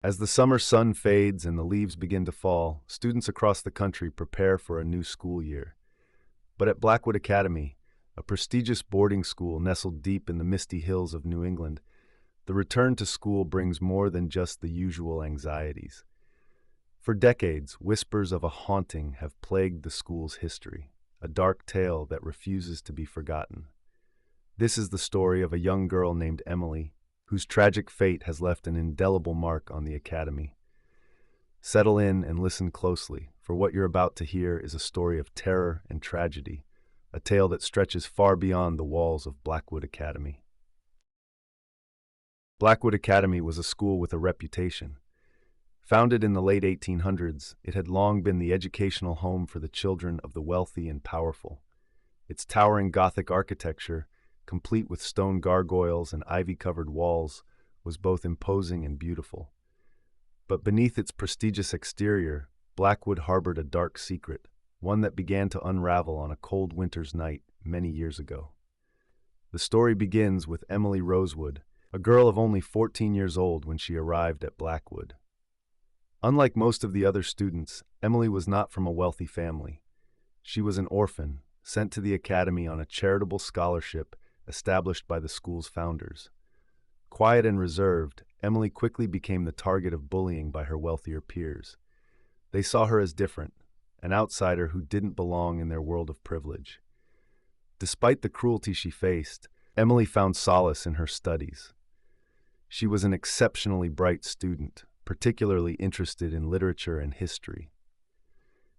As the summer sun fades and the leaves begin to fall, students across the country prepare for a new school year. But at Blackwood Academy, a prestigious boarding school nestled deep in the misty hills of New England, the return to school brings more than just the usual anxieties. For decades, whispers of a haunting have plagued the school's history, a dark tale that refuses to be forgotten. This is the story of a young girl named Emily, whose tragic fate has left an indelible mark on the academy. Settle in and listen closely, for what you're about to hear is a story of terror and tragedy, a tale that stretches far beyond the walls of Blackwood Academy. Blackwood Academy was a school with a reputation. Founded in the late 1800s, it had long been the educational home for the children of the wealthy and powerful. Its towering Gothic architecture, complete with stone gargoyles and ivy-covered walls, was both imposing and beautiful. But beneath its prestigious exterior, Blackwood harbored a dark secret, one that began to unravel on a cold winter's night many years ago. The story begins with Emily Rosewood, a girl of only 14 years old when she arrived at Blackwood. Unlike most of the other students, Emily was not from a wealthy family. She was an orphan, sent to the academy on a charitable scholarship established by the school's founders. Quiet and reserved, Emily quickly became the target of bullying by her wealthier peers. They saw her as different, an outsider who didn't belong in their world of privilege. Despite the cruelty she faced, Emily found solace in her studies. She was an exceptionally bright student, particularly interested in literature and history.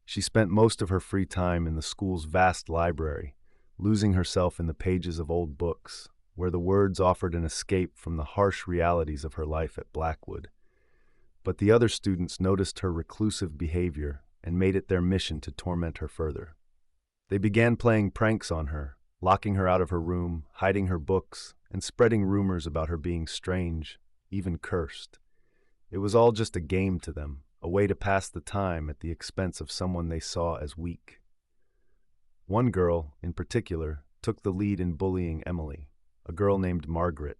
She spent most of her free time in the school's vast library, losing herself in the pages of old books, where the words offered an escape from the harsh realities of her life at Blackwood. But the other students noticed her reclusive behavior and made it their mission to torment her further. They began playing pranks on her, locking her out of her room, hiding her books, and spreading rumors about her being strange, even cursed. It was all just a game to them, a way to pass the time at the expense of someone they saw as weak. One girl, in particular, took the lead in bullying Emily, a girl named Margaret.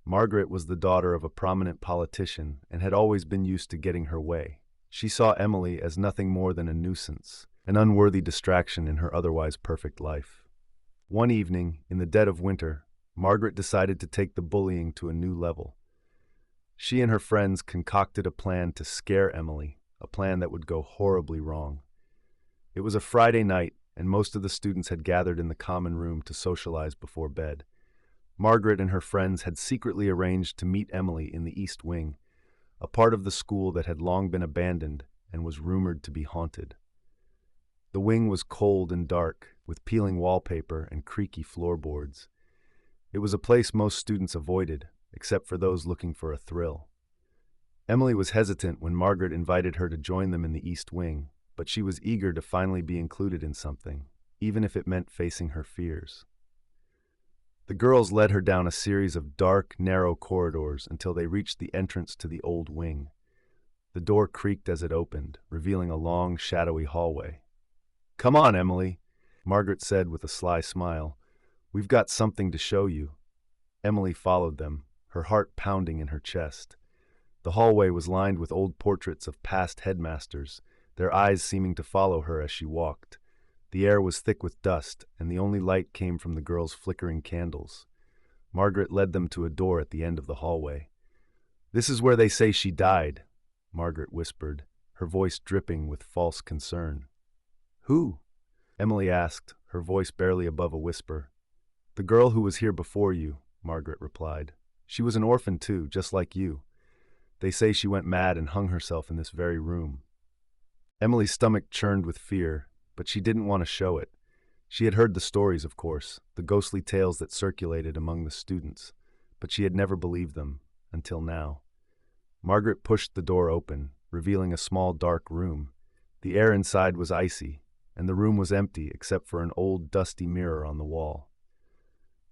Margaret was the daughter of a prominent politician and had always been used to getting her way. She saw Emily as nothing more than a nuisance, an unworthy distraction in her otherwise perfect life. One evening, in the dead of winter, Margaret decided to take the bullying to a new level. She and her friends concocted a plan to scare Emily, a plan that would go horribly wrong. It was a Friday night, and most of the students had gathered in the common room to socialize before bed. Margaret and her friends had secretly arranged to meet Emily in the East Wing, a part of the school that had long been abandoned and was rumored to be haunted. The wing was cold and dark, with peeling wallpaper and creaky floorboards. It was a place most students avoided, except for those looking for a thrill. Emily was hesitant when Margaret invited her to join them in the East Wing, but she was eager to finally be included in something, even if it meant facing her fears. The girls led her down a series of dark, narrow corridors until they reached the entrance to the old wing. The door creaked as it opened, revealing a long, shadowy hallway. "Come on, Emily," Margaret said with a sly smile. "We've got something to show you." Emily followed them, her heart pounding in her chest. The hallway was lined with old portraits of past headmasters, their eyes seeming to follow her as she walked. The air was thick with dust, and the only light came from the girls' flickering candles. Margaret led them to a door at the end of the hallway. "This is where they say she died," Margaret whispered, her voice dripping with false concern. "Who?" Emily asked, her voice barely above a whisper. "The girl who was here before you," Margaret replied. "She was an orphan too, just like you. They say she went mad and hung herself in this very room." Emily's stomach churned with fear, but she didn't want to show it. She had heard the stories, of course, the ghostly tales that circulated among the students, but she had never believed them, until now. Margaret pushed the door open, revealing a small dark room. The air inside was icy, and the room was empty except for an old dusty mirror on the wall.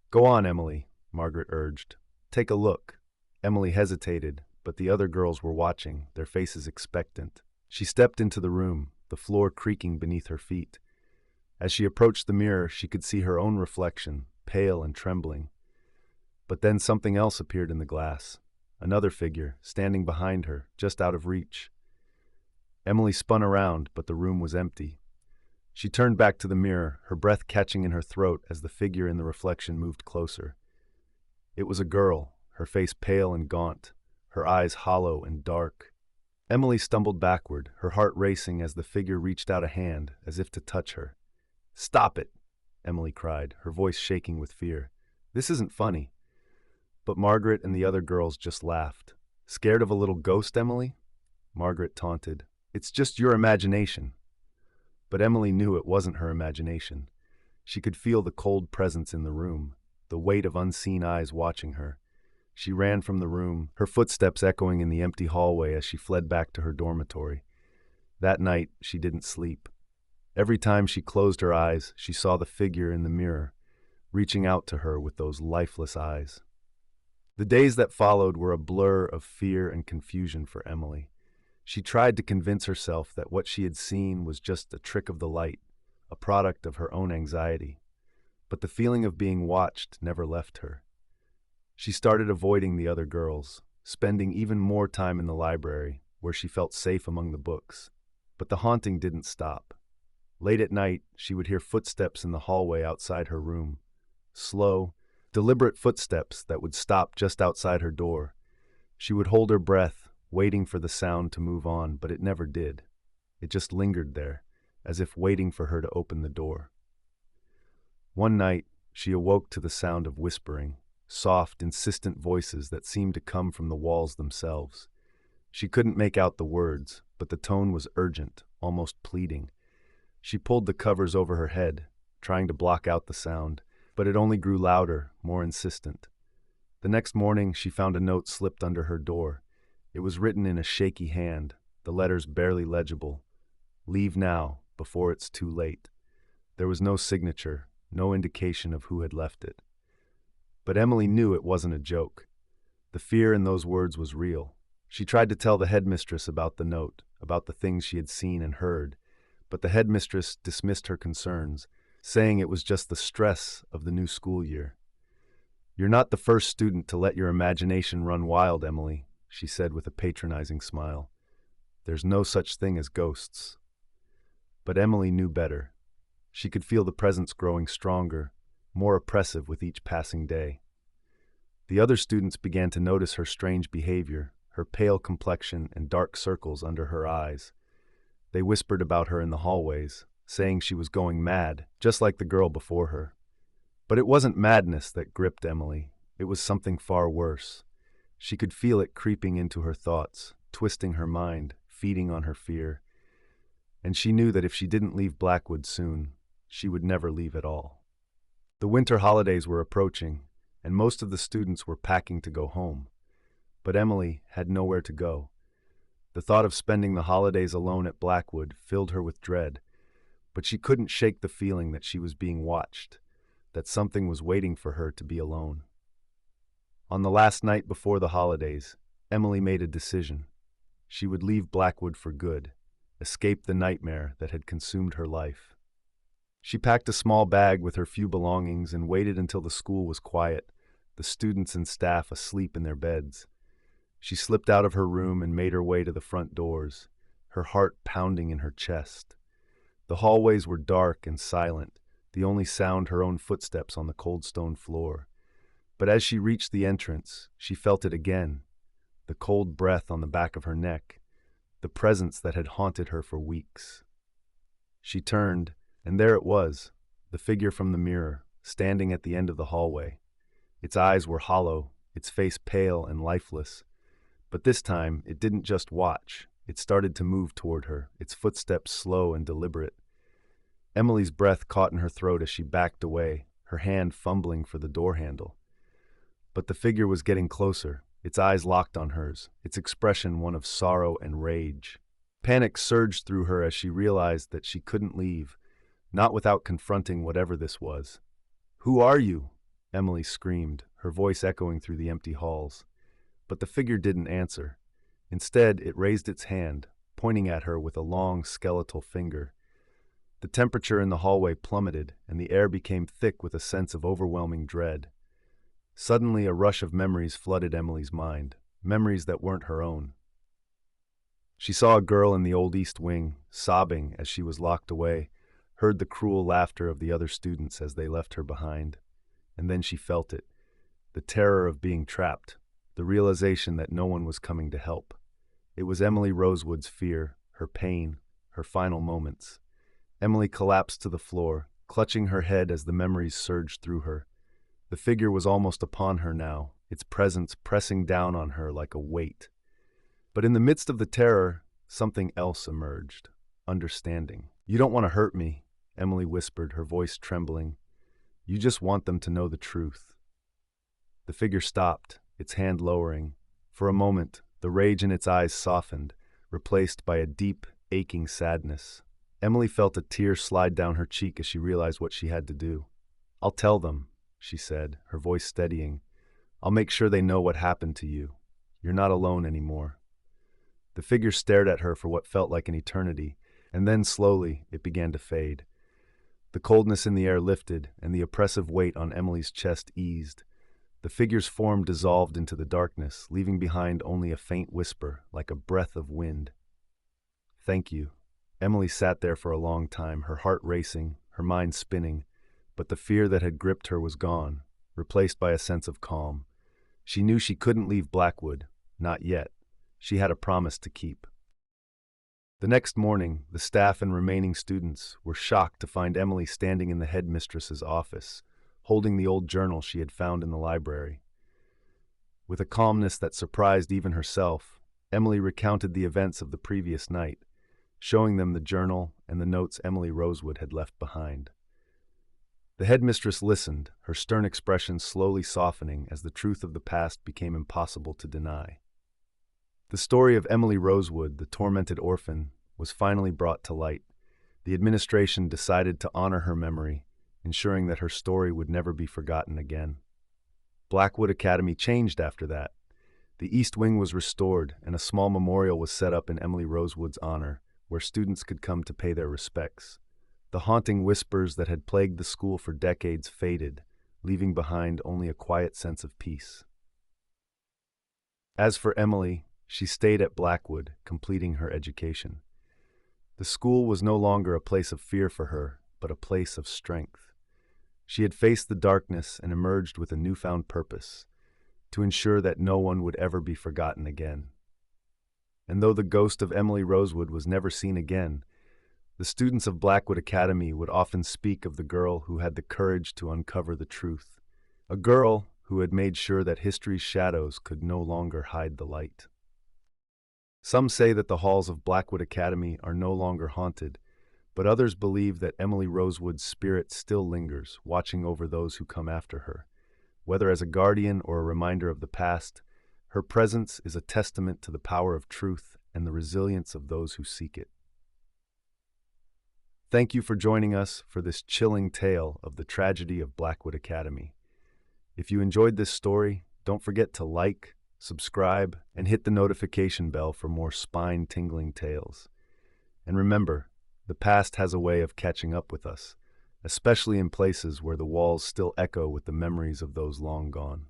"Go on, Emily," Margaret urged. "Take a look." Emily hesitated, but the other girls were watching, their faces expectant. She stepped into the room, the floor creaking beneath her feet. As she approached the mirror, she could see her own reflection, pale and trembling. But then something else appeared in the glass, another figure, standing behind her, just out of reach. Emily spun around, but the room was empty. She turned back to the mirror, her breath catching in her throat as the figure in the reflection moved closer. It was a girl, her face pale and gaunt, her eyes hollow and dark. Emily stumbled backward, her heart racing as the figure reached out a hand, as if to touch her. "Stop it!" Emily cried, her voice shaking with fear. "This isn't funny." But Margaret and the other girls just laughed. "Scared of a little ghost, Emily?" Margaret taunted. "It's just your imagination." But Emily knew it wasn't her imagination. She could feel the cold presence in the room, the weight of unseen eyes watching her. She ran from the room, her footsteps echoing in the empty hallway as she fled back to her dormitory. That night, she didn't sleep. Every time she closed her eyes, she saw the figure in the mirror, reaching out to her with those lifeless eyes. The days that followed were a blur of fear and confusion for Emily. She tried to convince herself that what she had seen was just a trick of the light, a product of her own anxiety. But the feeling of being watched never left her. She started avoiding the other girls, spending even more time in the library, where she felt safe among the books. But the haunting didn't stop. Late at night, she would hear footsteps in the hallway outside her room. Slow, deliberate footsteps that would stop just outside her door. She would hold her breath, waiting for the sound to move on, but it never did. It just lingered there, as if waiting for her to open the door. One night, she awoke to the sound of whispering, soft, insistent voices that seemed to come from the walls themselves. She couldn't make out the words, but the tone was urgent, almost pleading. She pulled the covers over her head, trying to block out the sound, but it only grew louder, more insistent. The next morning, she found a note slipped under her door. It was written in a shaky hand, the letters barely legible. "Leave now, before it's too late." There was no signature, no indication of who had left it. But Emily knew it wasn't a joke. The fear in those words was real. She tried to tell the headmistress about the note, about the things she had seen and heard, but the headmistress dismissed her concerns, saying it was just the stress of the new school year. "You're not the first student to let your imagination run wild, Emily," she said with a patronizing smile. "There's no such thing as ghosts." But Emily knew better. She could feel the presence growing stronger, more oppressive with each passing day. The other students began to notice her strange behavior, her pale complexion and dark circles under her eyes. They whispered about her in the hallways, saying she was going mad, just like the girl before her. But it wasn't madness that gripped Emily. It was something far worse. She could feel it creeping into her thoughts, twisting her mind, feeding on her fear. And she knew that if she didn't leave Blackwood soon, she would never leave at all. The winter holidays were approaching, and most of the students were packing to go home. But Emily had nowhere to go. The thought of spending the holidays alone at Blackwood filled her with dread, but she couldn't shake the feeling that she was being watched, that something was waiting for her to be alone. On the last night before the holidays, Emily made a decision. She would leave Blackwood for good, escape the nightmare that had consumed her life. She packed a small bag with her few belongings and waited until the school was quiet, the students and staff asleep in their beds. She slipped out of her room and made her way to the front doors, her heart pounding in her chest. The hallways were dark and silent, the only sound her own footsteps on the cold stone floor. But as she reached the entrance, she felt it again, the cold breath on the back of her neck, the presence that had haunted her for weeks. She turned, and there it was, the figure from the mirror, standing at the end of the hallway. Its eyes were hollow, its face pale and lifeless. But this time, it didn't just watch. It started to move toward her, its footsteps slow and deliberate. Emily's breath caught in her throat as she backed away, her hand fumbling for the door handle. But the figure was getting closer, its eyes locked on hers, its expression one of sorrow and rage. Panic surged through her as she realized that she couldn't leave, not without confronting whatever this was. "Who are you?" Emily screamed, her voice echoing through the empty halls. But the figure didn't answer. Instead, it raised its hand, pointing at her with a long, skeletal finger. The temperature in the hallway plummeted, and the air became thick with a sense of overwhelming dread. Suddenly, a rush of memories flooded Emily's mind. memories that weren't her own. She saw a girl in the old East Wing, sobbing as she was locked away, heard the cruel laughter of the other students as they left her behind, and then she felt it, the terror of being trapped, the realization that no one was coming to help. It was Emily Rosewood's fear, her pain, her final moments. Emily collapsed to the floor, clutching her head as the memories surged through her. The figure was almost upon her now, its presence pressing down on her like a weight. But in the midst of the terror, something else emerged, understanding. "You don't want to hurt me," Emily whispered, her voice trembling. "You just want them to know the truth." The figure stopped, its hand lowering. For a moment, the rage in its eyes softened, replaced by a deep, aching sadness. Emily felt a tear slide down her cheek as she realized what she had to do. "I'll tell them," she said, her voice steadying. "I'll make sure they know what happened to you. You're not alone anymore." The figure stared at her for what felt like an eternity, and then slowly it began to fade. The coldness in the air lifted, and the oppressive weight on Emily's chest eased. The figure's form dissolved into the darkness, leaving behind only a faint whisper, like a breath of wind. "Thank you." Emily sat there for a long time, her heart racing, her mind spinning, but the fear that had gripped her was gone, replaced by a sense of calm. She knew she couldn't leave Blackwood, not yet. She had a promise to keep. The next morning, the staff and remaining students were shocked to find Emily standing in the headmistress's office, holding the old journal she had found in the library. With a calmness that surprised even herself, Emily recounted the events of the previous night, showing them the journal and the notes Emily Rosewood had left behind. The headmistress listened, her stern expression slowly softening as the truth of the past became impossible to deny. The story of Emily Rosewood, the tormented orphan, was finally brought to light. The administration decided to honor her memory, ensuring that her story would never be forgotten again. Blackwood Academy changed after that. The East Wing was restored, and a small memorial was set up in Emily Rosewood's honor, where students could come to pay their respects. The haunting whispers that had plagued the school for decades faded, leaving behind only a quiet sense of peace. As for Emily, she stayed at Blackwood, completing her education. The school was no longer a place of fear for her, but a place of strength. She had faced the darkness and emerged with a newfound purpose, to ensure that no one would ever be forgotten again. And though the ghost of Emily Rosewood was never seen again, the students of Blackwood Academy would often speak of the girl who had the courage to uncover the truth, a girl who had made sure that history's shadows could no longer hide the light. Some say that the halls of Blackwood Academy are no longer haunted, but others believe that Emily Rosewood's spirit still lingers, watching over those who come after her. Whether as a guardian or a reminder of the past, her presence is a testament to the power of truth and the resilience of those who seek it. Thank you for joining us for this chilling tale of the tragedy of Blackwood Academy. If you enjoyed this story, don't forget to like, subscribe, and hit the notification bell for more spine-tingling tales. And remember, the past has a way of catching up with us, especially in places where the walls still echo with the memories of those long gone.